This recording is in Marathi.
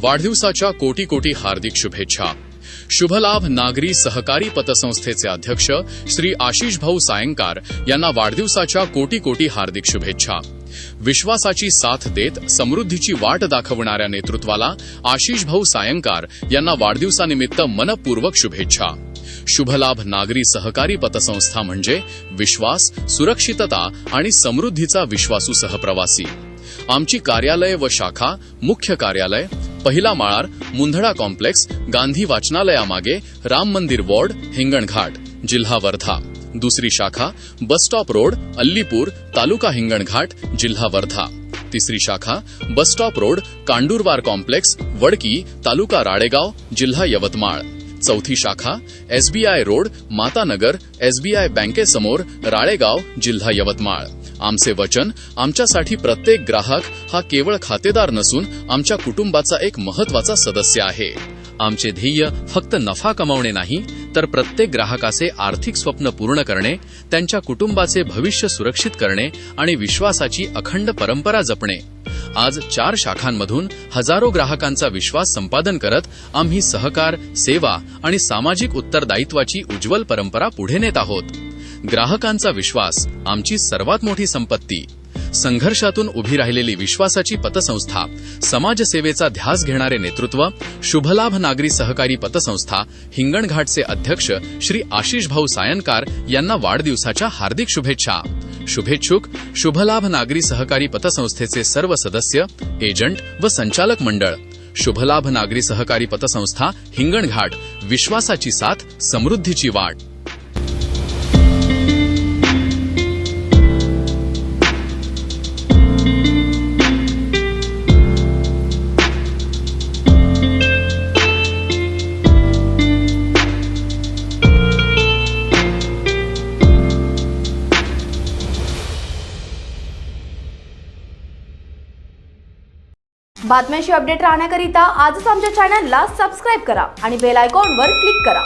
वाढदिवसाच्या कोटी कोटी हार्दिक शुभेच्छा। शुभलाभ नागरी सहकारी पतसंस्थेचे अध्यक्ष श्री आशिष भाऊ सायंकार यांना वाढदिवसाच्या कोटी कोटी हार्दिक शुभेच्छा। विश्वासाची साथ देत समृद्धीची वाट दाखवणाऱ्या नेतृत्वाला आशिष भाऊ सायंकार यांना वाढदिवसानिमित्त मनपूर्वक शुभेच्छा। शुभलाभ नागरी सहकारी पतसंस्था म्हणजे विश्वास, सुरक्षितता आणि समृद्धीचा विश्वासू सहप्रवासी। आमची कार्यालय व शाखा, मुख्य कार्यालय पहिला माळार, मुंधडा कॉम्प्लेक्स, गांधी वाचनालयामागे, राम मंदिर वॉर्ड, हिंगणघाट, जिल्हा वर्धा। दुसरी शाखा बस स्टॉप रोड, अल्लीपूर, तालुका हिंगणघाट, जिल्हा वर्धा। तिसरी शाखा bus stop road, Kandurwar complex, Wadki, तालुका राळेगाव, जिल्हा यवतमाळ। चौथी शाखा SBI रोड, मातानगर, SBI बँकेसमोर, राळेगाव, जिल्हा यवतमाळ। आमचे वचन, आमच्यासाठी प्रत्येक ग्राहक हा केवळ खातेदार नसून आमच्या कुटुंबाचा एक महत्त्वाचा सदस्य आहे। आमचे ध्येय फक्त नफा कमावणे नाही, तर प्रत्येक ग्राहकाचे आर्थिक स्वप्न पूर्ण करणे, त्यांच्या कुटुंबाचे भविष्य सुरक्षित करणे आणि विश्वासाची अखंड परंपरा जपणे। आज 4 शाखांमधून हजारो ग्राहकांचा विश्वास संपादन करत आम्ही सहकार, सेवा आणि सामाजिक उत्तरदायित्वाची उज्ज्वल परंपरा पुढे नेत आहोत। ग्राहकांचा विश्वास आमची सर्वात मोठी संपत्ती। संघर्षातून उभी राहिलेली विश्वासाची पतसंस्था, समाजसेवेचा ध्यास घेणारे नेतृत्व, शुभलाभ नागरी सहकारी पतसंस्था हिंगणघाटचे अध्यक्ष श्री आशिष भाऊ सायंकार यांना वाढदिवसाच्या हार्दिक शुभेच्छा। शुभेच्छुक शुभलाभ नागरी सहकारी पतसंस्थेचे सर्व सदस्य, एजंट व संचालक मंडळ। शुभलाभ नागरी सहकारी पतसंस्था हिंगणघाट, विश्वासाची साथ, समृद्धीची वाट। बातम्यांशी अपडेट राहण्याकरिता आजच आमच्या चॅनलला सबस्क्राइब करा आणि बेल आयकॉनवर क्लिक करा।